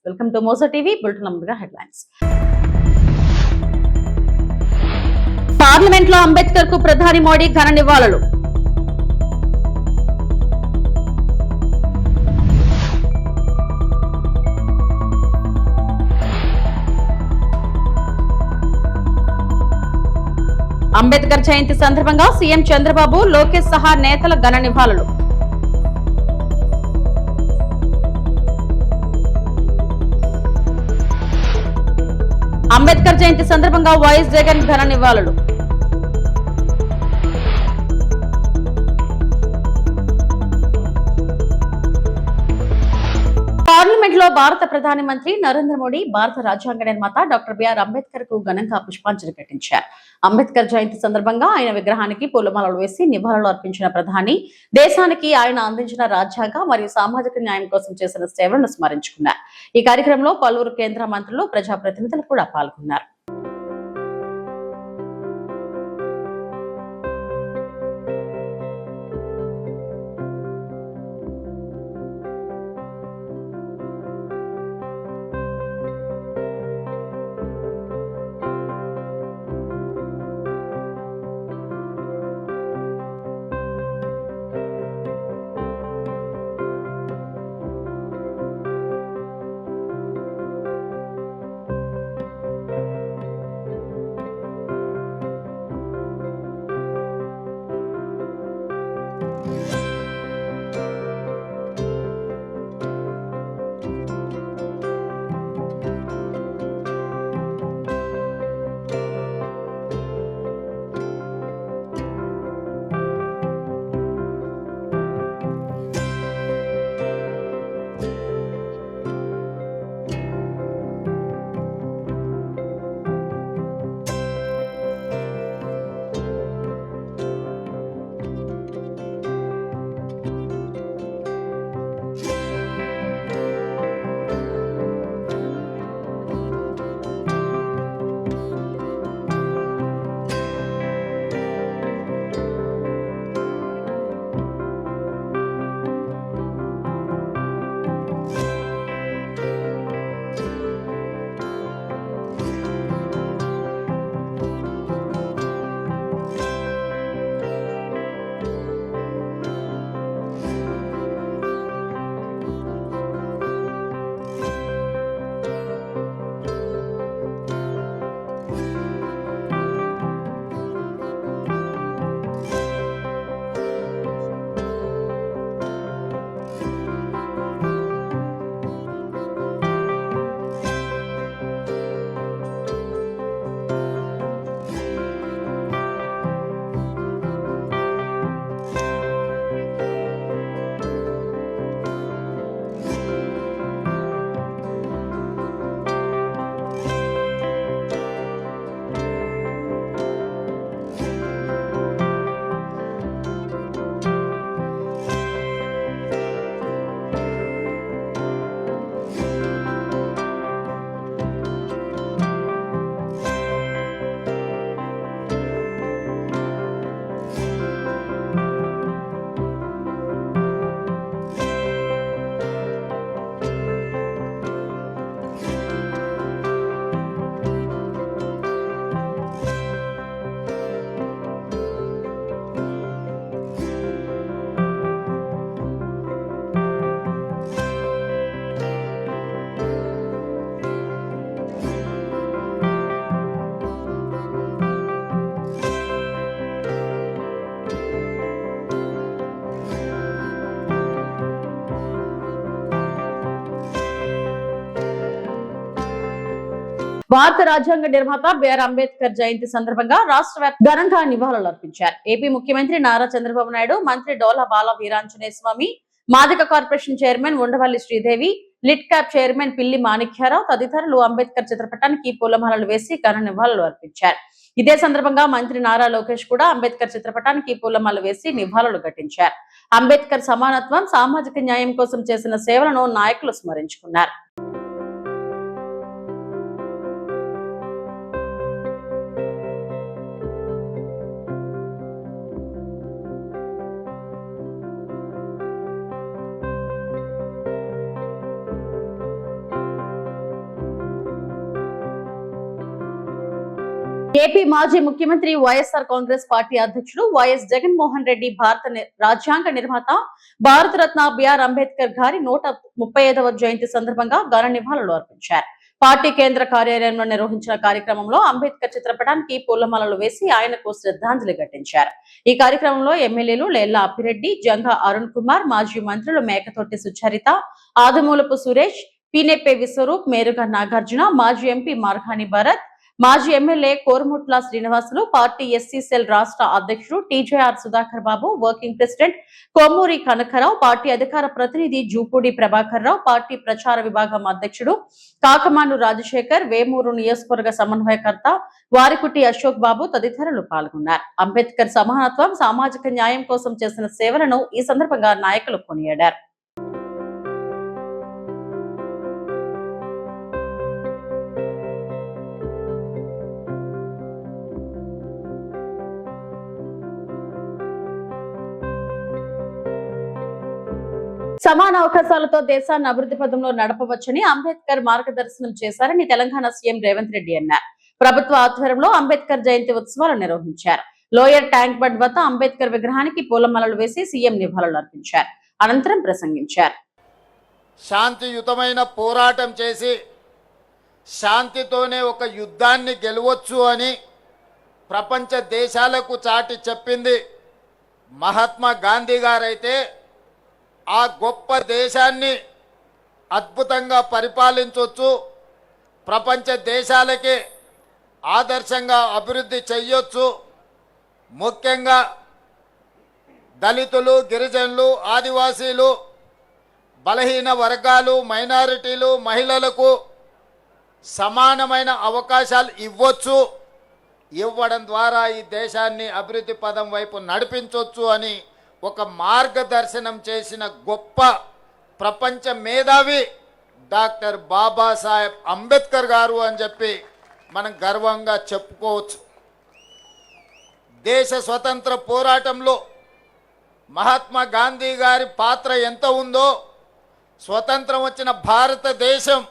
Welcome to మోసో TV. Bulletin number headlines. Parliament లో అంబేద్కర్ కు ప్రధాని మోడీ ఘన నివాళులు. అంబేద్కర్ జయంతి సందర్భంగా సీఎం చంద్రబాబు, లోకేష్ సహా నేతల ఘన నివాళులు. అంబేద్కర్ జయంతి సందర్భంగా వైఎస్ జగన్ ఘన నివాళులు. పార్లమెంట్ లో భారత ప్రధాని మంత్రి నరేంద్ర మోడీ భారత రాజ్యాంగ నిర్మాత డాక్టర్ బిఆర్ అంబేద్కర్ కు ఘనంగా పుష్పాంజలి ఘటించారు. అంబేద్కర్ జయంతి సందర్భంగా ఆయన విగ్రహానికి పూలమాలలు వేసి నివాళులు అర్పించిన ప్రధాని దేశానికి ఆయన అందించిన రాజ్యాంగ మరియు సామాజిక న్యాయం కోసం చేసిన సేవలను స్మరించుకున్నారు. ఈ కార్యక్రమంలో పలువురు కేంద్ర మంత్రులు, ప్రజాప్రతినిధులు కూడా పాల్గొన్నారు. భారత రాజ్యాంగ నిర్మాత బిఆర్ అంబేద్కర్ జయంతి సందర్భంగా రాష్ట్ర వ్యాప్తంగా ఘనంగా నివాళులు అర్పించారు. ఏపీ ముఖ్యమంత్రి నారా చంద్రబాబు నాయుడు, మంత్రి డోలా బాల Veeranjaneya Swamy, Madiga corporation chairman Undavalli Sridevi, LIDCAP chairman Pilli Manikyarao తదితరులు అంబేద్కర్ చిత్రపటానికి పూలమాలలు వేసి ఘన నివాళులు అర్పించారు. ఇదే సందర్భంగా మంత్రి నారా లోకేష్ కూడా అంబేద్కర్ చిత్రపటానికి పూలమాలలు వేసి నివాళులు ఘటించారు. అంబేద్కర్ సమానత్వం, సామాజిక న్యాయం కోసం చేసిన సేవలను నాయకులు స్మరించుకున్నారు. ఏపీ మాజీ ముఖ్యమంత్రి వైఎస్ఆర్ కాంగ్రెస్ పార్టీ అధ్యక్షుడు వైఎస్ జగన్మోహన్ రెడ్డి రాజ్యాంగ నిర్మాత భారతరత్న బిఆర్ అంబేద్కర్ గారి 135వ జయంతి సందర్భంగా ఘన నివాళులు అర్పించారు. పార్టీ కేంద్ర కార్యాలయంలో నిర్వహించిన కార్యక్రమంలో అంబేద్కర్ చిత్రపటానికి పూలమాలలు వేసి ఆయనకు శ్రద్ధాంజలి ఘటించారు. ఈ కార్యక్రమంలో ఎమ్మెల్యేలు లేళ్ల అప్పిరెడ్డి, జంగా అరుణ్ కుమార్, మాజీ మంత్రులు మేకతోటి సుచరిత, ఆదుమూలపు సురేష్, పీనెప్పే విశ్వరూప్, మేరుగా నాగార్జున, మాజీ ఎంపీ మార్గాని భరత్, మాజీ MLA Korumutla Srinivasulu, party SC cell రాష్ట్ర అధ్యక్షుడు TJR Sudhakar Babu, working president Kommuri Kanakarao, party అధికార ప్రతినిధి జూపూడి ప్రభాకర్ రావు, పార్టీ ప్రచార విభాగం అధ్యక్షుడు కాకమాను రాజశేఖర్, వేమూరు నియోజకవర్గ సమన్వయకర్త వారికుటి అశోక్ బాబు తదితరులు పాల్గొన్నారు. అంబేద్కర్ సమానత్వం, సామాజిక న్యాయం కోసం చేసిన సేవలను ఈ సందర్భంగా నాయకులు కొనియాడారు. సమాన అవకాశాలతో దేశాన్ని అభివృద్ధి పదంలో నడపవచ్చని అంబేద్కర్ మార్గదర్శనం చేశారని తెలంగాణ సీఎం రేవంత్ రెడ్డి అన్నారు. ప్రభుత్వ ఆధ్వర్యంలో అంబేద్కర్ జయంతి ఉత్సవాలు నిర్వహించారు. లోయర్ ట్యాంక్ బండ్ వద్ద అంబేద్కర్ విగ్రహానికి పూలమాలలు వేసి సీఎం నివాళులు అర్పించారు. అనంతరం ప్రసంగించారు. శాంతియుతమైన పోరాటం చేసి శాంతితోనే ఒక యుద్ధాన్ని గెలవచ్చు అని ప్రపంచ దేశాలకు చాటి చెప్పింది మహాత్మా గాంధీ గారైతే ఆ గొప్ప దేశాన్ని అద్భుతంగా పరిపాలించవచ్చు, ప్రపంచ దేశాలకే ఆదర్శంగా అభివృద్ధి చేయొచ్చు. ముఖ్యంగా దళితులు, గిరిజనులు, ఆదివాసీలు, బలహీన వర్గాలు, మైనారిటీలు, మహిళలకు సమానమైన అవకాశాలు ఇవ్వడం ద్వారా ఈ దేశాన్ని అభివృద్ధి పదం వైపు నడిపించవచ్చు అని ఒక మార్గదర్శనం చేసిన గొప్ప ప్రపంచ మేధావి డాక్టర్ బాబాసాహెబ్ అంబేద్కర్ గారు అని చెప్పి మనం గర్వంగా చెప్పుకోవచ్చు. దేశ స్వతంత్ర పోరాటంలో మహాత్మా గాంధీ గారి పాత్ర ఎంత ఉందో, స్వతంత్రం వచ్చిన భారతదేశం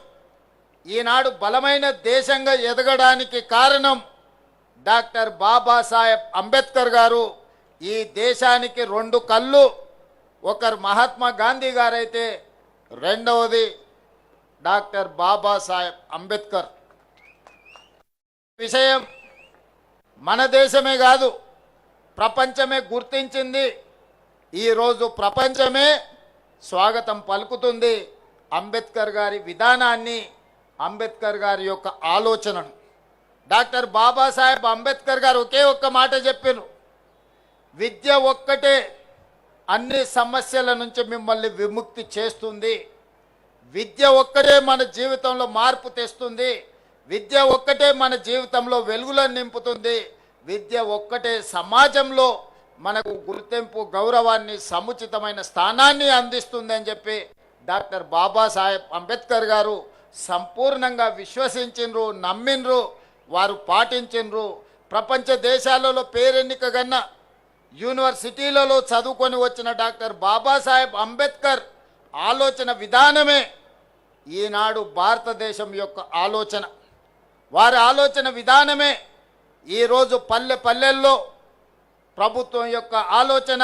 ఈనాడు బలమైన దేశంగా ఎదగడానికి కారణం డాక్టర్ బాబాసాహెబ్ అంబేద్కర్ గారు. ఈ దేశానికి రెండు కళ్ళు, ఒకరు మహాత్మా గాంధీ గారైతే రెండవది డాక్టర్ బాబాసాహెబ్ అంబేద్కర్. విషయం మన దేశమే కాదు, ప్రపంచమే గుర్తించింది. ఈరోజు ప్రపంచమే స్వాగతం పలుకుతుంది అంబేద్కర్ గారి విధానాన్ని, అంబేద్కర్ గారి యొక్క ఆలోచనను. డాక్టర్ బాబాసాహెబ్ అంబేద్కర్ గారు ఒకే ఒక్క మాట చెప్పారు, విద్య ఒక్కటే అన్ని సమస్యల నుంచి మిమ్మల్ని విముక్తి చేస్తుంది, విద్య ఒక్కటే మన జీవితంలో మార్పు తెస్తుంది, విద్య ఒక్కటే మన జీవితంలో వెలుగులను నింపుతుంది, విద్య ఒక్కటే సమాజంలో మనకు గుర్తింపు, గౌరవాన్ని, సముచితమైన స్థానాన్ని అందిస్తుంది అని చెప్పి డాక్టర్ బాబాసాహెబ్ అంబేద్కర్ గారు సంపూర్ణంగా విశ్వసించిండ్రు, నమ్మిండ్రు, వారు పాటించిండ్రు. ప్రపంచ దేశాలలో పేరెన్నికగన్న యూనివర్సిటీలలో చదువుకొని వచ్చిన డాక్టర్ బాబాసాహెబ్ అంబేద్కర్ ఆలోచన విధానమే ఈనాడు భారతదేశం యొక్క ఆలోచన. వారి ఆలోచన విధానమే ఈరోజు పల్లెల్లో ప్రభుత్వం యొక్క ఆలోచన,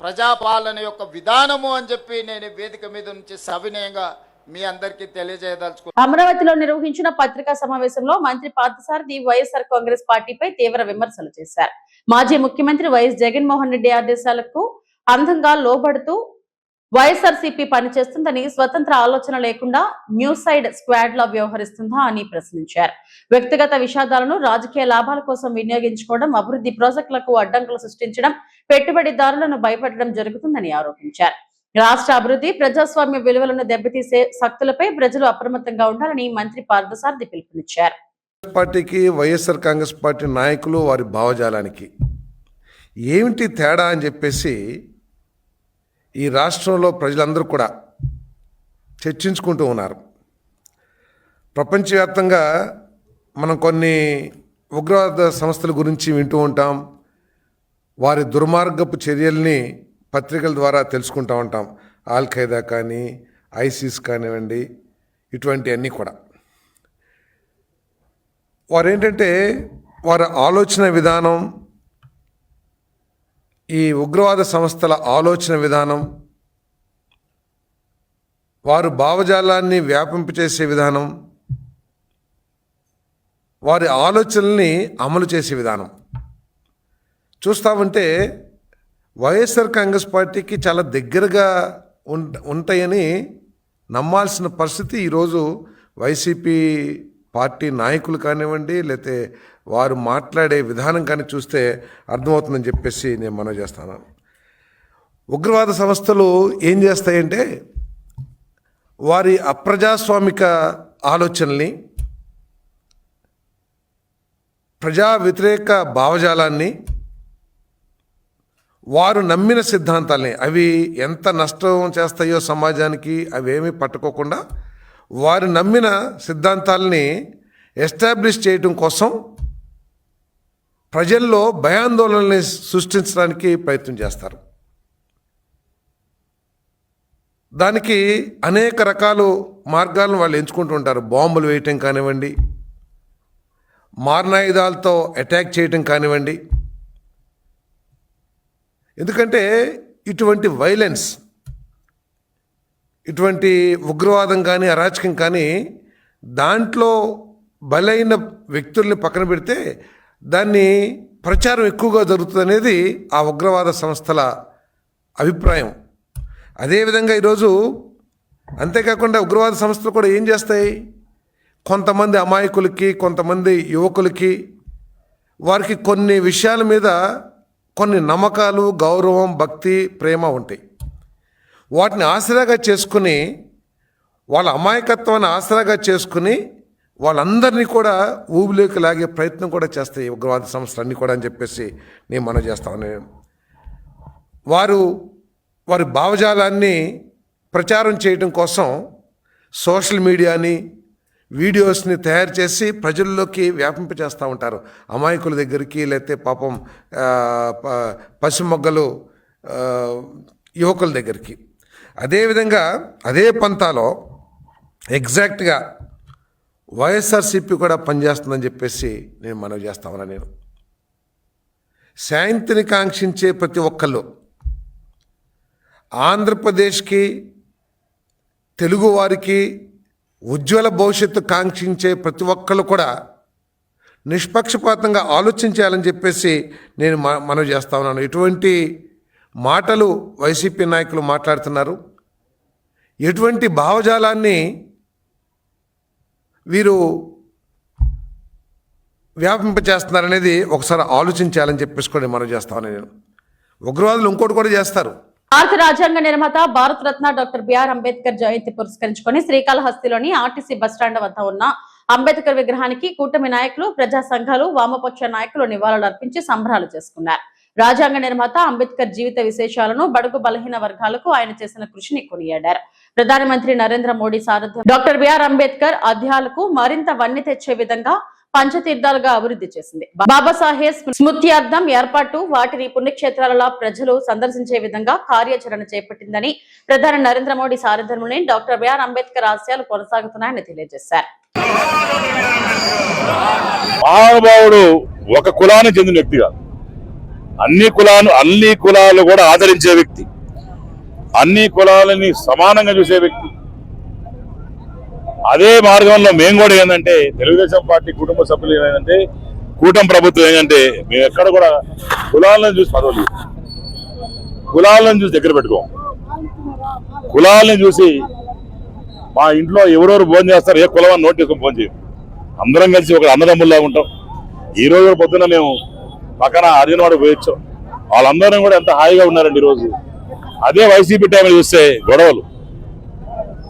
ప్రజాపాలన యొక్క విధానము అని చెప్పి నేను వేదిక మీద నుంచి సవినయంగా మీ అందరికీ తెలియజేయదలుచుకున్నాను. అమరావతిలో నిర్వహించిన పత్రికా సమావేశంలో మంత్రి పార్థసారథి వైఎస్ఆర్ కాంగ్రెస్ పార్టీపై తీవ్ర విమర్శలు చేశారు. మాజీ ముఖ్యమంత్రి వైఎస్ జగన్మోహన్ రెడ్డి ఆదేశాలకు అందంగా లోబడుతూ వైఎస్ఆర్సీపీ పనిచేస్తుందని, స్వతంత్ర ఆలోచన లేకుండా న్యూసైడ్ స్క్వాడ్ లా వ్యవహరిస్తుందా అని ప్రశ్నించారు. వ్యక్తిగత విషాదాలను రాజకీయ లాభాల కోసం వినియోగించుకోవడం, అభివృద్ధి ప్రాజెక్టులకు అడ్డంకులు సృష్టించడం, పెట్టుబడిదారులను భయపెట్టడం జరుగుతుందని ఆరోపించారు. రాష్ట్ర అభివృద్ధి, ప్రజాస్వామ్య విలువలను దెబ్బతీసే శక్తులపై ప్రజలు అప్రమత్తంగా ఉండాలని మంత్రి పార్థసారథి పిలుపునిచ్చారు. పార్టీకి, వైఎస్ఆర్ కాంగ్రెస్ పార్టీ నాయకులు వారి భావజాలానికి ఏమిటి తేడా అని చెప్పేసి ఈ రాష్ట్రంలో ప్రజలందరూ కూడా చర్చించుకుంటూ ఉన్నారు. ప్రపంచవ్యాప్తంగా మనం కొన్ని ఉగ్రవాద సంస్థల గురించి వింటూ ఉంటాం, వారి దుర్మార్గపు చర్యల్ని పత్రికల ద్వారా తెలుసుకుంటూ ఉంటాం. ఆల్ ఖైదా కానీ, ఐసిస్ కానివ్వండి, ఇటువంటి అన్నీ కూడా వారు ఏంటంటే వారి ఆలోచన విధానం, ఈ ఉగ్రవాద సంస్థల ఆలోచన విధానం, వారు భావజాలాన్ని వ్యాపింపచేసే విధానం, వారి ఆలోచనల్ని అమలు చేసే విధానం చూస్తామంటే వైఎస్ఆర్ కాంగ్రెస్ పార్టీకి చాలా దగ్గరగా ఉంటాయని నమ్మాల్సిన పరిస్థితి ఈరోజు వైసీపీ పార్టీ నాయకులు కానివ్వండి, లేకపోతే వారు మాట్లాడే విధానం కానీ చూస్తే అర్థమవుతుందని చెప్పేసి నేను మనవి చేస్తాను. ఉగ్రవాద సంస్థలు ఏం చేస్తాయంటే వారి అప్రజాస్వామిక ఆలోచనల్ని, ప్రజా వ్యతిరేక భావజాలాన్ని, వారు నమ్మిన సిద్ధాంతాలని, అవి ఎంత నష్టం చేస్తాయో సమాజానికి అవేమీ పట్టుకోకుండా వారు నమ్మిన సిద్ధాంతాలని ఎస్టాబ్లిష్ చేయడం కోసం ప్రజల్లో భయాందోళనల్ని సృష్టించడానికి ప్రయత్నం చేస్తారు. దానికి అనేక రకాల మార్గాలను వాళ్ళు ఎంచుకుంటూ ఉంటారు. బాంబులు వేయటం కానివ్వండి, మారణాయుధాలతో అటాక్ చేయటం కానివ్వండి. ఎందుకంటే ఇటువంటి వైలెన్స్, ఇటువంటి ఉగ్రవాదం కానీ అరాచకం కానీ దాంట్లో బలైన వ్యక్తుల్ని పక్కన పెడితే దాన్ని ప్రచారం ఎక్కువగా జరుగుతుంది అనేది ఆ ఉగ్రవాద సంస్థల అభిప్రాయం. అదేవిధంగా ఈరోజు అంతేకాకుండా ఉగ్రవాద సంస్థలు కూడా ఏం చేస్తాయి, కొంతమంది అమాయకులకి, కొంతమంది యువకులకి, వారికి కొన్ని విషయాల మీద కొన్ని నమ్మకాలు, గౌరవం, భక్తి, ప్రేమ ఉంటాయి. వాటిని ఆసరాగా చేసుకుని, వాళ్ళ అమాయకత్వాన్ని ఆసరాగా చేసుకుని వాళ్ళందరినీ కూడా ఊబిలోకి లాగే ప్రయత్నం కూడా చేస్తాయి ఉగ్రవాద సంస్థలు అన్నీ కూడా అని చెప్పేసి నేను మనం చేస్తాను. వారి భావజాలాన్ని ప్రచారం చేయడం కోసం సోషల్ మీడియాని, వీడియోస్ని తయారు చేసి ప్రజల్లోకి వ్యాపింపచేస్తూ ఉంటారు. అమాయకుల దగ్గరికి, లేకపోతే పాపం పసిమొగ్గలు యువకుల దగ్గరికి. అదేవిధంగా అదే పంతాలో ఎగ్జాక్ట్గా వైఎస్ఆర్సీపీ కూడా పనిచేస్తుందని చెప్పేసి నేను మనవి చేస్తా ఉన్నా. నేను శాంతిని కాంక్షించే ప్రతి ఒక్కళ్ళు, ఆంధ్రప్రదేశ్కి, తెలుగువారికి ఉజ్వల భవిష్యత్తు కాంక్షించే ప్రతి ఒక్కళ్ళు కూడా నిష్పక్షపాతంగా ఆలోచించాలని చెప్పేసి నేను మనవి చేస్తా ఉన్నాను. ఎటువంటి మాటలు వైసీపీ నాయకులు మాట్లాడుతున్నారు, ఎటువంటి భావజాలాన్ని వీరు వ్యాపింపచేస్తున్నారనేది ఒకసారి ఆలోచించాలని చెప్పేసి కూడా మనవి చేస్తాను. నేను ఉగ్రవాదులు ఇంకోటి కూడా చేస్తారు. భారత రాజ్యాంగ నిర్మాత, భారత రత్న డాక్టర్ బిఆర్ అంబేద్కర్ జయంతి పురస్కరించుకొని శ్రీకాళహస్తిలోని ఆర్టీసీ బస్టాండ్ వద్ద ఉన్న అంబేద్కర్ విగ్రహానికి కూటమి నాయకులు, ప్రజా సంఘాలు, వామపక్ష నాయకులు నివాళులు అర్పించి సంబరాలు చేసుకున్నారు. రాజ్యాంగ నిర్మాత అంబేద్కర్ జీవిత విశేషాలను, బడుగు బలహీన వర్గాలకు ఆయన చేసిన కృషిని కొనియాడారు. ప్రధానమంత్రి నరేంద్ర మోడీ సారథ్యం డాక్టర్ బిఆర్ అంబేద్కర్ ఆధ్యాలకు మరింత వన్నె తెచ్చే విధంగా పంచతీర్థాలుగా అభివృద్ధి చేసింది. బాబాసాహెబ్ స్మృత్యార్థం ఏర్పాటు, వాటిని పుణ్యక్షేత్రాలలో ప్రజలు సందర్శించే విధంగా కార్యాచరణ చేపట్టిందని ప్రధాని నరేంద్ర మోడీ సారథ్యంలోని డాక్టర్ బిఆర్ అంబేద్కర్ ఆశయాలు కొనసాగుతున్నాయని తెలియజేశారు. మహానుభావుడు ఒక కులానికి చెందిన వ్యక్తిగా అన్ని కులాలు కూడా ఆదరించే వ్యక్తి, అన్ని కులాలని సమానంగా చూసే వ్యక్తి. అదే మార్గంలో మేము కూడా ఏంటంటే తెలుగుదేశం పార్టీ కుటుంబ సభ్యులు ఏమైందంటే, కూటమి ప్రభుత్వం ఏంటంటే మేము ఎక్కడ కూడా కులాలను చూసి పదవులు, కులాలను చూసి దగ్గర పెట్టుకోం. కులాలను చూసి మా ఇంట్లో ఎవరెవరు భోజనం చేస్తారు, ఏ కులం అని నోట్ చేసుకొని భోజనం చేయం. అందరం కలిసి ఒక అన్నదమ్ముల్లా ఉంటాం. ఈ రోజు పొద్దున్న మేము పక్కన అర్జునవాడు పోయొచ్చాం. వాళ్ళందరం కూడా ఎంత హాయిగా ఉన్నారండి ఈరోజు. అదే వైసీపీ టైంలో చూస్తే గొడవలు.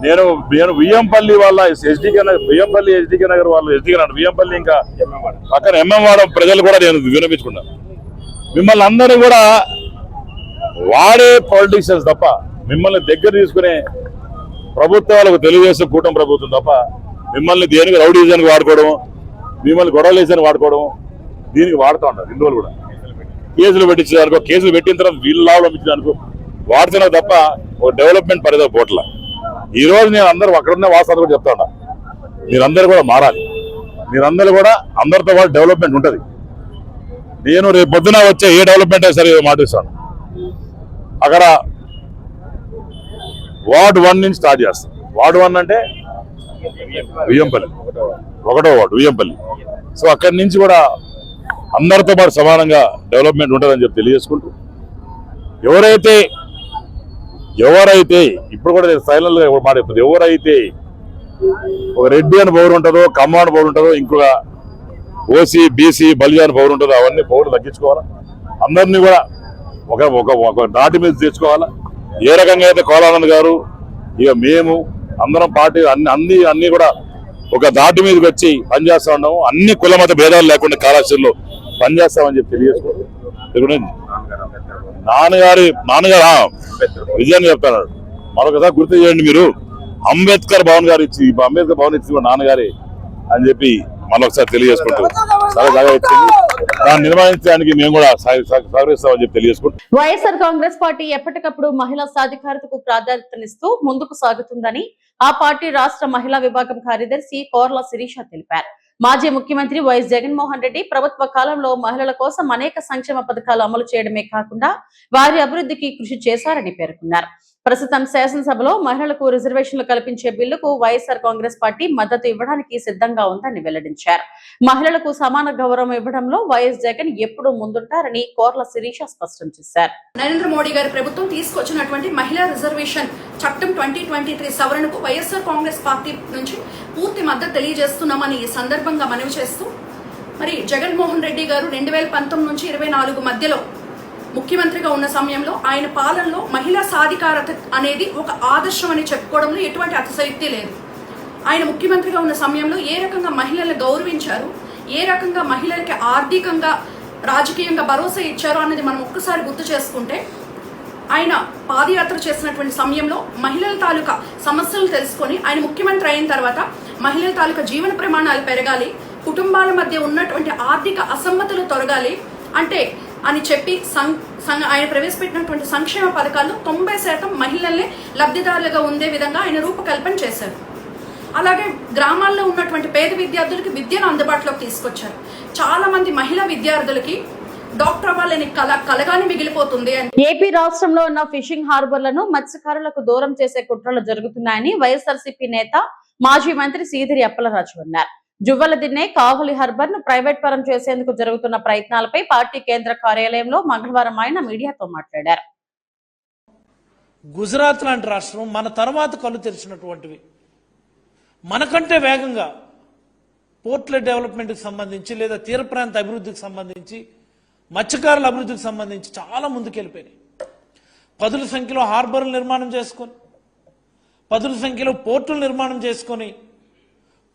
నేను వియ్యంపల్లి వాళ్ళ ఎస్డికే నగర్ వాళ్ళు వియ్యంపల్లి ఇంకా పక్కన ఎంఎంవాడ ప్రజలు కూడా నేను వినిపించుకున్నాను. మిమ్మల్ని అందరూ కూడా వాడే పొలిటీషియన్స్ తప్ప, మిమ్మల్ని దగ్గర తీసుకునే ప్రభుత్వాలకు తెలుగుదేశం కూటమి ప్రభుత్వం తప్ప మిమ్మల్ని దేనికి రౌడీజానికి వాడుకోవడం, మిమ్మల్ని గొడవలు వేసానికి వాడుకోవడం, దీనికి వాడుతూ ఉంటారు. ఇన్ని రోజులు కూడా కేసులు పెట్టించేదానికో, కేసులు పెట్టిన తర్వాత వీళ్ళు లాభం ఇచ్చేదానికో వాడుతున్నారు తప్ప ఒక డెవలప్మెంట్ పరిధి పోట్ల. ఈ రోజు నేను అందరూ అక్కడున్న వాస్తవాలు కూడా చెప్తా ఉన్నా, మీరందరూ కూడా మారాలి. మీరందరూ కూడా అందరితో పాటు డెవలప్మెంట్ ఉంటుంది. నేను రేపు పొద్దున వచ్చే ఏ డెవలప్మెంట్ అయినా సరే మాటిస్తాను. అక్కడ వార్డ్ 1 నుంచి స్టార్ట్ చేస్తాం. వార్డ్ 1 అంటే వియ్యంపల్లి, 1వ వార్డు వియ్యంపల్లి. సో అక్కడి నుంచి కూడా అందరితో పాటు సమానంగా డెవలప్మెంట్ ఉంటుందని చెప్పి తెలియజేసుకుంటూ, ఎవరైతే ఇప్పుడు కూడా నేను ఫైనల్గా మాట చెప్తుంది, ఎవరైతే ఒక రెడ్డి అని పౌరు ఉంటుందో, కమ్మాన్ పౌరు ఉంటుందో, ఇంకొక ఓసీ బీసీ బలిజాన్ పౌరు ఉంటుందో అవన్నీ పౌరులు తగ్గించుకోవాలా. అందరినీ కూడా ఒక నాటి మీద తెచ్చుకోవాలా. ఏ రకంగా అయితే కోలానంద్ గారు ఇక మేము అందరం పార్టీ అన్ని కూడా ఒక దాటి మీదకి వచ్చి పనిచేస్తా ఉన్నాము. అన్ని కుల మత భేదాలు లేకుండా కళాశాలలో పనిచేస్తామని చెప్పి తెలియజేసుకుంటాం. నాన్నగారు విజయాన్ని చెప్తాడు. మరొకసారి గుర్తు చేయండి, మీరు అంబేద్కర్ భవన్ ఇచ్చి నాన్నగారి అని చెప్పి మరొకసారి తెలియజేసుకుంటూ చాలా జాగా ఇచ్చింది. దాన్ని నిర్వహించడానికి మేము కూడా సహకరిస్తామని చెప్పి తెలియజేసుకుంటాం. వైఎస్ఆర్ కాంగ్రెస్ పార్టీ ఎప్పటికప్పుడు మహిళా సాధికారతకు ప్రాధాన్యతనిస్తూ ముందుకు సాగుతుందని ఆ పార్టీ రాష్ట్ర మహిళా విభాగం కార్యదర్శి కోర్ల శిరీష తెలిపారు. మాజీ ముఖ్యమంత్రి వైఎస్ జగన్మోహన్ రెడ్డి ప్రభుత్వ కాలంలో మహిళల కోసం అనేక సంక్షేమ పథకాలు అమలు చేయడమే కాకుండా వారి అభివృద్ధికి కృషి చేశారని పేర్కొన్నారు. ప్రస్తుతం శాసనసభలో మహిళలకు రిజర్వేషన్లు కల్పించే బిల్లుకు వైఎస్ఆర్ కాంగ్రెస్ పార్టీ మద్దతు ఇవ్వడానికి సిద్ధంగా ఉందని వెల్లడించారు. మహిళలకు సమాన గౌరవం ఇవ్వడంలో వైఎస్ జగన్ ఎప్పుడూ ముందుంటారని కోర్ల శిరీష స్పష్టం చేశారు. నరేంద్ర మోడీ గారి ప్రభుత్వం తీసుకొచ్చినటువంటి మహిళా రిజర్వేషన్ చట్టం 2023 సవరణకు వైఎస్ఆర్ కాంగ్రెస్ పార్టీ నుంచి పూర్తి మద్దతు తెలియజేస్తున్నామని ఈ సందర్భంగా మనవి చేస్తూ, మరి జగన్మోహన్ రెడ్డి గారు 2019 నుంచి 24 మధ్యలో ముఖ్యమంత్రిగా ఉన్న సమయంలో ఆయన పాలనలో మహిళా సాధికారత అనేది ఒక ఆదర్శం అని చెప్పుకోవడంలో ఎటువంటి అతిశయోక్తి లేదు. ఆయన ముఖ్యమంత్రిగా ఉన్న సమయంలో ఏ రకంగా మహిళలను గౌరవించారు, ఏ రకంగా మహిళలకి ఆర్థికంగా రాజకీయంగా భరోసా ఇచ్చారో అన్నది మనం ఒక్కసారి గుర్తు చేసుకుంటే, ఆయన పాదయాత్ర చేసినటువంటి సమయంలో మహిళల తాలూకా సమస్యలు తెలుసుకొని ఆయన ముఖ్యమంత్రి అయిన తర్వాత మహిళల తాలూకా జీవన ప్రమాణాలు పెరగాలి, కుటుంబాల మధ్య ఉన్నటువంటి ఆర్థిక అసమ్మతులు తొలగాలి అంటే అని చెప్పి ఆయన ప్రవేశపెట్టినటువంటి సంక్షేమ పథకాల్లో 90% మహిళలే లబ్ధిదారులుగా ఉండే విధంగా ఆయన రూపకల్పన చేశారు. అలాగే గ్రామాల్లో ఉన్నటువంటి పేద విద్యార్థులకి విద్యను అందుబాటులోకి తీసుకొచ్చారు. చాలా మంది మహిళా విద్యార్థులకి డాక్టర్ అవ్వాలని కలగానే మిగిలిపోతుంది అని. ఏపీ రాష్ట్రంలో ఉన్న ఫిషింగ్ హార్బర్లను మత్స్యకారులకు దూరం చేసే కుట్రలు జరుగుతున్నాయని వైఎస్ఆర్సీపీ నేత మాజీ మంత్రి సీదిరి అప్పలరాజు అన్నారు. జువ్వలదిన్నె కావలి హార్బర్ ను ప్రైవేట్ పరం చేసేందుకు జరుగుతున్న ప్రయత్నాలపై పార్టీ కేంద్ర కార్యాలయంలో మంగళవారం ఆయన మీడియాతో మాట్లాడారు. గుజరాత్ లాంటి రాష్ట్రం మన తర్వాత కళ్ళు తెరిచినటువంటివి మనకంటే వేగంగా పోర్ట్ల డెవలప్మెంట్కి సంబంధించి లేదా తీర ప్రాంత అభివృద్ధికి సంబంధించి మత్స్యకారుల అభివృద్ధికి సంబంధించి చాలా ముందుకెళ్ళిపోయినాయి. పదుల సంఖ్యలో హార్బర్లు నిర్మాణం చేసుకొని, పదుల సంఖ్యలో పోర్టులు నిర్మాణం చేసుకొని,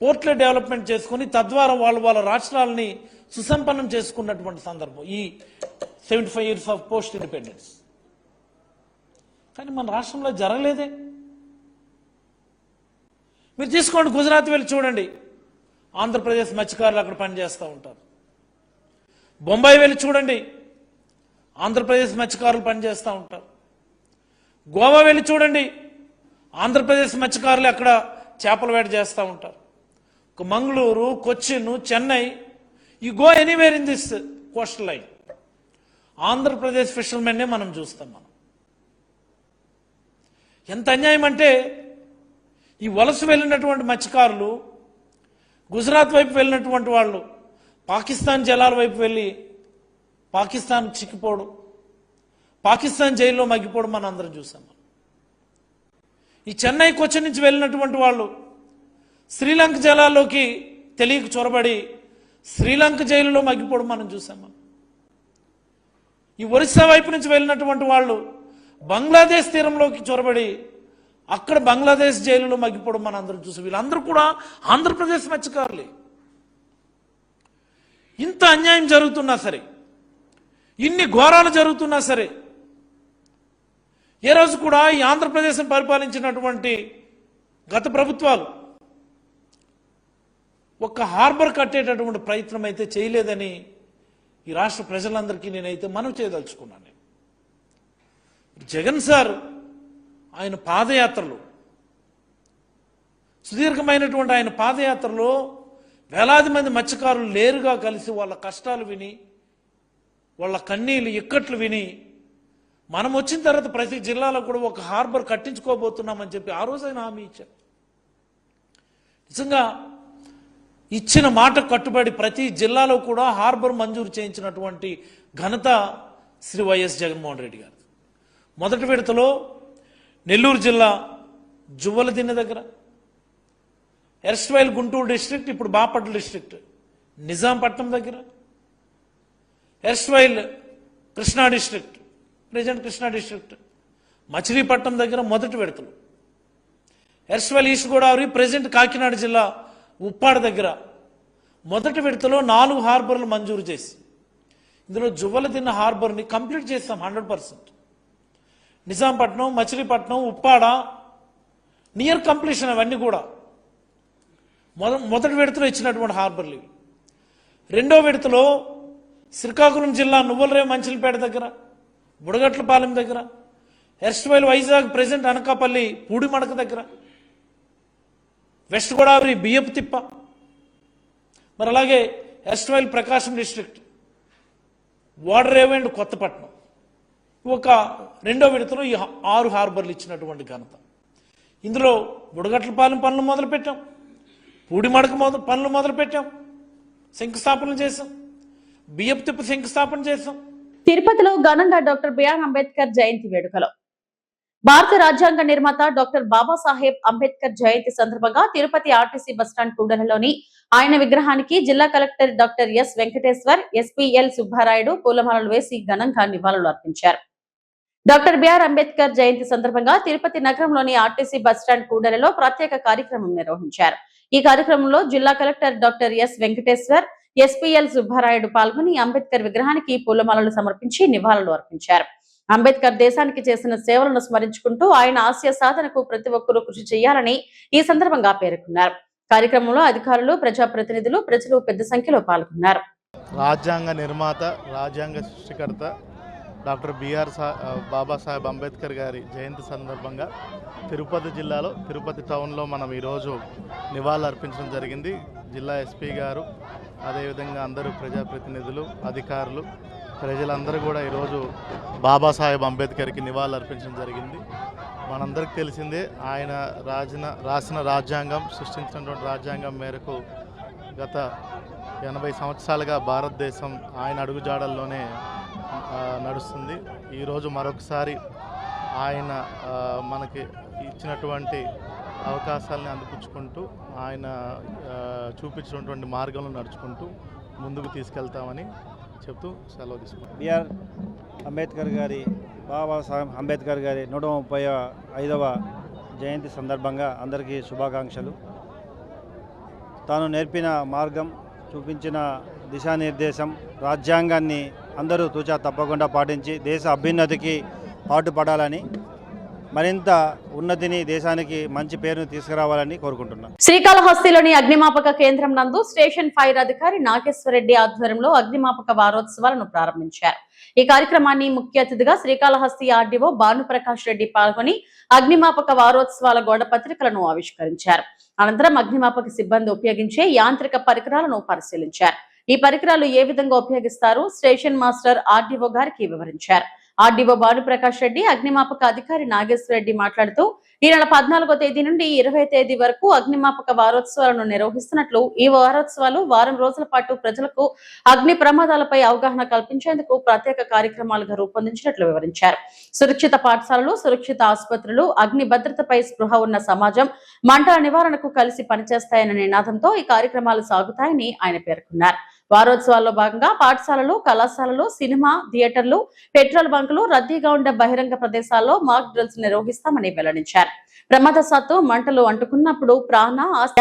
పోర్ట్ల డెవలప్మెంట్ చేసుకుని తద్వారా వాళ్ళ రాష్ట్రాలని సుసంపన్నం చేసుకున్నటువంటి సందర్భం ఈ 75 years ఆఫ్ పోస్ట్ ఇండిపెండెన్స్. కానీ మన రాష్ట్రంలో జరగలేదే. మీరు తీసుకోండి, గుజరాత్ వెళ్ళి చూడండి, ఆంధ్రప్రదేశ్ మత్స్యకారులు అక్కడ పనిచేస్తూ ఉంటారు. బొంబాయి వెళ్ళి చూడండి, ఆంధ్రప్రదేశ్ మత్స్యకారులు పనిచేస్తూ ఉంటారు. గోవా వెళ్ళి చూడండి, ఆంధ్రప్రదేశ్ మత్స్యకారులు అక్కడ చేపల వేట చేస్తూ ఉంటారు. Mangaluru, Cochin, Chennai, you go anywhere in this coastal line, Andhra Pradesh ఫిషర్మెన్నే మనం చూస్తాం. మనం ఎంత అన్యాయం అంటే, ఈ వలస వెళ్ళినటువంటి మత్స్యకారులు గుజరాత్ వైపు వెళ్ళినటువంటి వాళ్ళు పాకిస్తాన్ జలాల వైపు వెళ్ళి పాకిస్తాన్ చిక్కిపోవడం, పాకిస్తాన్ జైల్లో మగ్గిపోవడం మనం అందరం చూసాం. ఈ చెన్నై, కొచ్చిన్ నుంచి వెళ్ళినటువంటి వాళ్ళు శ్రీలంక జలాల్లోకి తెలియక చొరబడి శ్రీలంక జైలులో మగ్గిపోవడం మనం చూసాము. ఈ ఒరిస్సా వైపు నుంచి వెళ్ళినటువంటి వాళ్ళు బంగ్లాదేశ్ తీరంలోకి చొరబడి అక్కడ బంగ్లాదేశ్ జైలులో మగ్గిపోవడం మనం అందరం చూసాం. వీళ్ళందరూ కూడా ఆంధ్రప్రదేశ్ మత్స్యకారులే. ఇంత అన్యాయం జరుగుతున్నా సరే, ఇన్ని ఘోరాలు జరుగుతున్నా సరే, ఏ రోజు కూడా ఈ ఆంధ్రప్రదేశ్ను పరిపాలించినటువంటి గత ప్రభుత్వాలు ఒక్క హార్బర్ కట్టేటటువంటి ప్రయత్నం అయితే చేయలేదని ఈ రాష్ట్ర ప్రజలందరికీ నేనైతే మనవి చేయదలుచుకున్నాను. జగన్ సార్ ఆయన పాదయాత్రలో, సుదీర్ఘమైనటువంటి ఆయన పాదయాత్రలో వేలాది మంది మత్స్యకారులు నేరుగా కలిసి వాళ్ళ కష్టాలు విని వాళ్ళ కన్నీళ్ళు ఇక్కట్లు విని మనం వచ్చిన తర్వాత ప్రతి జిల్లాలో కూడా ఒక హార్బర్ కట్టించుకోబోతున్నామని చెప్పి ఆ రోజైనా హామీ ఇచ్చారు. నిజంగా ఇచ్చిన మాట కట్టుబడి ప్రతి జిల్లాలో కూడా హార్బర్ మంజూరు చేయించినటువంటి ఘనత శ్రీ వైఎస్ జగన్మోహన్ రెడ్డి గారు. మొదటి విడతలో నెల్లూరు జిల్లా జువ్వలదిన్నె దగ్గర, ఎర్స్ట్వైల్ గుంటూరు డిస్ట్రిక్ట్, ఇప్పుడు బాపట్ల డిస్ట్రిక్ట్, నిజాంపట్నం దగ్గర, erstwhile Krishna district, present Krishna district, Machilipatnam దగ్గర మొదటి విడతలు, erstwhile east Godavari, present Kakinada జిల్లా ఉప్పాడ దగ్గర మొదటి విడతలో 4 హార్బర్లు మంజూరు చేసి ఇందులో జువ్వలదిన్నె హార్బర్ని కంప్లీట్ చేస్తాం 100%. నిజాంపట్నం, మచిలీపట్నం, ఉప్పాడ నియర్ కంప్లీషన్ అవన్నీ కూడా మొదటి విడతలో ఇచ్చినటువంటి హార్బర్లు ఇవి. రెండో విడతలో శ్రీకాకుళం జిల్లా నువ్వలరేవు మంచిలపేట దగ్గర, బుడగట్లపాలెం దగ్గర, ఎర్స్ట్వైల్ వైజాగ్ ప్రెజెంట్ అనకాపల్లి పూడిమడక దగ్గర, వెస్ట్ గోదావరి బియ్యపు తిప్ప, మరి అలాగే erstwhile Prakasam district, Vadarevu and Kothapatnam. ఒక రెండో విడతలో ఈ 6 హార్బర్లు ఇచ్చినటువంటి ఘనత. ఇందులో బుడగట్లపాలెం పనులు మొదలుపెట్టాం, పూడిమడక పనులు మొదలుపెట్టాం, శంకుస్థాపన చేశాం, బియ్యపు తిప్ప శంకుస్థాపన చేశాం. తిరుపతిలో ఘనంగా డాక్టర్ బిఆర్ అంబేద్కర్ జయంతి వేడుకలు. భారత రాజ్యాంగ నిర్మాత డాక్టర్ బాబాసాహెబ్ అంబేద్కర్ జయంతి సందర్భంగా తిరుపతి ఆర్టీసీ బస్టాండ్ కూడలిలోని ఆయన విగ్రహానికి జిల్లా collector doctor yes Venkateshwar, SPL Subbarayudu పూలమాలలు వేసి ఘనంగా నివాళులు అర్పించారు. డాక్టర్ బిఆర్ అంబేద్కర్ జయంతి సందర్భంగా తిరుపతి నగరంలోని ఆర్టీసీ బస్టాండ్ కూడలిలో ప్రత్యేక కార్యక్రమం నిర్వహించారు. ఈ కార్యక్రమంలో జిల్లా collector doctor yes Venkateshwar, SPL Subbarayudu పాల్గొని అంబేద్కర్ విగ్రహానికి పూలమాలలు సమర్పించి నివాళులు అర్పించారు. అంబేద్కర్ దేశానికి చేసిన సేవలను స్మరించుకుంటూ ఆయన ఆశయ సాధనకు ప్రతి ఒక్కరూ కృషి చేయాలని ఈ సందర్భంగా పేర్కొన్నారు. కార్యక్రమంలో అధికారులు, ప్రజాప్రతినిధులు, ప్రజలు పెద్ద సంఖ్యలో పాల్గొన్నారు. రాజ్యాంగ నిర్మాత, రాజ్యాంగ సృష్టికర్త డాక్టర్ బాబాసాహెబ్ అంబేద్కర్ గారి జయంతి సందర్భంగా తిరుపతి జిల్లాలో తిరుపతి టౌన్లో మనం ఈరోజు నివాళులు అర్పించడం జరిగింది. జిల్లా ఎస్పీ గారు, అదేవిధంగా అందరూ ప్రజాప్రతినిధులు, అధికారులు, ప్రజలందరూ కూడా ఈరోజు బాబాసాహెబ్ అంబేద్కర్కి నివాళులు అర్పించడం జరిగింది. మనందరికీ తెలిసిందే, ఆయన రాసిన రాజ్యాంగం, సృష్టించినటువంటి రాజ్యాంగం మేరకు గత 80 సంవత్సరాలుగా భారతదేశం ఆయన అడుగుజాడల్లోనే నడుస్తుంది. ఈరోజు మరొకసారి ఆయన మనకి ఇచ్చినటువంటి అవకాశాలని అందిపుచ్చుకుంటూ ఆయన చూపించినటువంటి మార్గంలో నడుచుకుంటూ ముందుకు తీసుకెళ్తామని చెప్తూ సెలవు తీసుకుంటాం. బిఆర్ అంబేద్కర్ గారి, బాబాసాహెబ్ అంబేద్కర్ గారి 135వ జయంతి సందర్భంగా అందరికీ శుభాకాంక్షలు. తాను నేర్పిన మార్గం, చూపించిన దిశానిర్దేశం, రాజ్యాంగాన్ని అందరూ తూచా తప్పకుండా పాటించి దేశ అభ్యున్నతికి పాటుపడాలని, మరింత ఉన్నతిని, దేశానికి మంచి పేరును తీసుకురావాలని కోరుకుంటున్నాను. శ్రీకాళహస్తిలోని అగ్నిమాపక కేంద్రం నందు స్టేషన్ ఫైర్ అధికారి నాగేశ్వరరెడ్డి ఆధ్వర్యంలో అగ్నిమాపక వారోత్సవాలను ప్రారంభించారు. ఈ కార్యక్రమాన్ని ముఖ్య అతిథిగా శ్రీకాళహస్తి ఆర్డీఓ భానుప్రకాష్ రెడ్డి పాల్గొని అగ్నిమాపక వారోత్సవాల గోడ పత్రికలను ఆవిష్కరించారు. అనంతరం అగ్నిమాపక సిబ్బంది ఉపయోగించే యాంత్రిక పరికరాలను పరిశీలించారు. ఈ పరికరాలు ఏ విధంగా ఉపయోగిస్తారు స్టేషన్ మాస్టర్ ఆర్డీఓ గారికి వివరించారు. ఆర్డీఓ భానుప్రకాష్ రెడ్డి, అగ్నిమాపక అధికారి నాగేశ్వర రెడ్డి మాట్లాడుతూ ఈ నెల 14వ తేదీ నుండి 20వ తేదీ వరకు అగ్నిమాపక వారోత్సవాలను నిర్వహిస్తున్నట్లు, ఈ వారోత్సవాలు వారం రోజుల పాటు ప్రజలకు అగ్ని ప్రమాదాలపై అవగాహన కల్పించేందుకు ప్రత్యేక కార్యక్రమాలుగా రూపొందించినట్లు వివరించారు. సురక్షిత పాఠశాలలు, సురక్షిత ఆసుపత్రులు, అగ్ని భద్రతపై స్పృహ ఉన్న సమాజం మంటల నివారణకు కలిసి పనిచేస్తాయన్న నినాదంతో ఈ కార్యక్రమాలు సాగుతాయని ఆయన పేర్కొన్నారు. వారోత్సవాల్లో భాగంగా పాఠశాలలు, కళాశాలలు, సినిమా థియేటర్లు, పెట్రోల్ బంకులు, రద్దీగా ఉండే బహిరంగ ప్రదేశాల్లో మాక్ డ్రిల్స్ నిర్వహిస్తామని వెల్లడించారు. ప్రమాదవశాత్తు మంటలు అంటుకున్నప్పుడు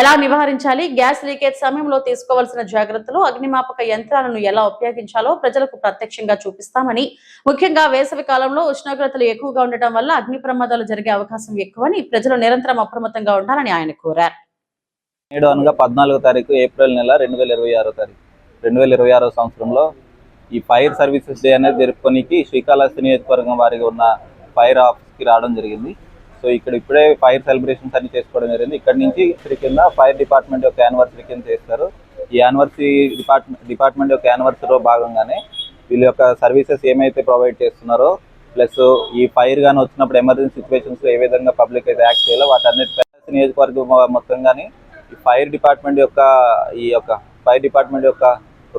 ఎలా నివారించాలి, గ్యాస్ లీకేజ్ సమయంలో తీసుకోవాల్సిన జాగ్రత్తలు, అగ్నిమాపక యంత్రాలను ఎలా ఉపయోగించాలో ప్రజలకు ప్రత్యక్షంగా చూపిస్తామని, ముఖ్యంగా వేసవి కాలంలో ఉష్ణోగ్రతలు ఎక్కువగా ఉండటం వల్ల అగ్ని ప్రమాదాలు జరిగే అవకాశం ఎక్కువని ప్రజలు నిరంతరం అప్రమత్తంగా ఉండాలని ఆయన కోరారు. 14వ తారీఖు ఏప్రిల్ నెల 2026 సంవత్సరంలో ఈ ఫైర్ సర్వీసెస్ డే అనేది జరుపుకోనికి శ్రీకాళహస్తి నియోజకవర్గం వారిగా ఉన్న ఫైర్ ఆఫీస్కి రావడం జరిగింది. సో ఇక్కడ ఇప్పుడే ఫైర్ సెలబ్రేషన్స్ అన్ని చేసుకోవడం జరిగింది. ఇక్కడ నుంచి కింద ఫైర్ డిపార్ట్మెంట్ యొక్క యానివర్సరీ కింద చేస్తారు. ఈ యానివర్సరీ డిపార్ట్మెంట్ యొక్క యానివర్సరీలో భాగంగానే వీళ్ళ యొక్క సర్వీసెస్ ఏమైతే ప్రొవైడ్ చేస్తున్నారో, ప్లస్ ఈ ఫైర్ కానీ వచ్చినప్పుడు ఎమర్జెన్సీ సిచ్యువేషన్స్లో ఏ విధంగా పబ్లిక్ అయితే యాక్ట్ చేయాలో వాటన్నిటి నియోజకవర్గం మొత్తం కానీ ఈ ఫైర్ డిపార్ట్మెంట్ యొక్క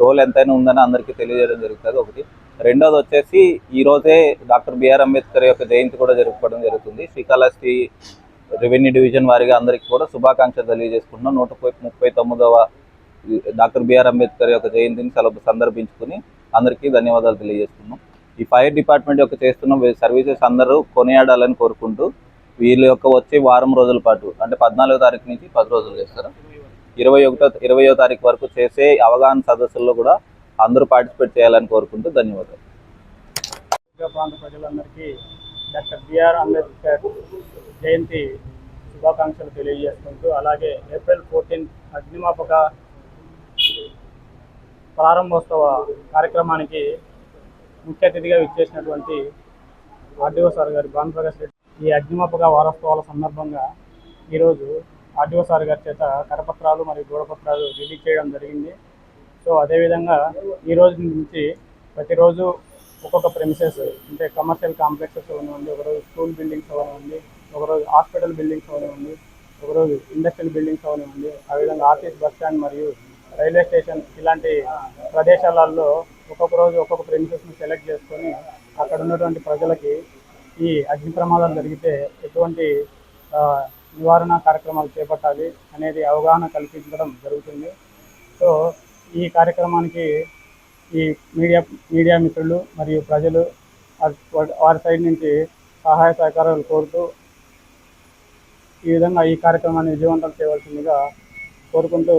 రోల్ ఎంతైనా ఉందని అందరికీ తెలియజేయడం జరుగుతుంది ఒకటి. రెండోది వచ్చేసి ఈ రోజే డాక్టర్ బిఆర్ అంబేద్కర్ యొక్క జయంతి కూడా జరుపుకోవడం జరుగుతుంది. శ్రీకాళహస్తి రెవెన్యూ డివిజన్ వారిగా అందరికీ కూడా శుభాకాంక్షలు తెలియజేసుకుంటున్నాం. 139వ డాక్టర్ బిఆర్ అంబేద్కర్ యొక్క జయంతిని సందర్భించుకుని అందరికీ ధన్యవాదాలు తెలియజేస్తున్నాం. ఈ ఫైర్ డిపార్ట్మెంట్ యొక్క చేస్తున్న సర్వీసెస్ అందరూ కొనియాడాలని కోరుకుంటూ, వీళ్ళ యొక్క వచ్చే వారం రోజుల పాటు అంటే 14వ తారీఖు నుంచి 10 రోజులు చేస్తారు, 20వ తారీఖు వరకు చేసే అవగాహన సదస్సుల్లో కూడా అందరూ పార్టిసిపేట్ చేయాలని కోరుకుంటూ ధన్యవాదాలు. ప్రాంత ప్రజలందరికీ డాక్టర్ బిఆర్ అంబేద్కర్ జయంతి శుభాకాంక్షలు తెలియజేసుకుంటూ, అలాగే ఏప్రిల్ 14 అగ్నిమాపక ప్రారంభోత్సవ కార్యక్రమానికి ముఖ్య అతిథిగా విచ్చేసినటువంటి ఆర్డీఓ సార్ గారి భానుప్రకాష్ రెడ్డి ఈ అగ్నిమాపక వారోత్సవాల సందర్భంగా ఈరోజు ఆర్డీఓ సార్ గారి చేత కరపత్రాలు మరియు గోడపత్రాలు రిలీజ్ చేయడం జరిగింది. సో అదేవిధంగా ఈ రోజు నుంచి ప్రతిరోజు ఒక్కొక్క ప్రెమిసెస్ అంటే కమర్షియల్ కాంప్లెక్సెస్ అవనివ్వండి, ఒకరోజు స్కూల్ బిల్డింగ్స్ అవనివ్వండి, ఒకరోజు హాస్పిటల్ బిల్డింగ్స్ అవనివ్వండి, ఒకరోజు ఇండస్ట్రియల్ బిల్డింగ్స్ అవనివ్వండి, ఆ విధంగా ఆఫీస్, బస్ స్టాండ్ మరియు రైల్వే స్టేషన్ ఇలాంటి ప్రదేశాలలో ఒక్కొక్క రోజు ఒక్కొక్క ప్రెమిసెస్ని సెలెక్ట్ చేసుకొని అక్కడ ఉన్నటువంటి ప్రజలకి ఈ అగ్ని ప్రమాదాలు జరిగితే ఎటువంటి నివారణ కార్యక్రమాలు చేపట్టాలి అనేది అవగాహన కల్పించడం జరుగుతుంది. సో ఈ కార్యక్రమానికి ఈ మీడియా మిత్రులు మరియు ప్రజలు వారి సైడ్ నుంచి సహాయ సహకారాలు కోరుతూ ఈ విధంగా ఈ కార్యక్రమాన్ని విజయవంతం చేయవలసిందిగా కోరుకుంటూ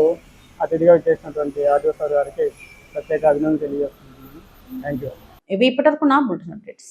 అతిథిగా చేసినటువంటి ఆర్డీఓ సార్ గారికి ప్రత్యేక అభినందనలు తెలియజేస్తున్నాను. Thank you. ఇవి ఇప్పటివరకు నా బులెటిన్ అప్డేట్స్.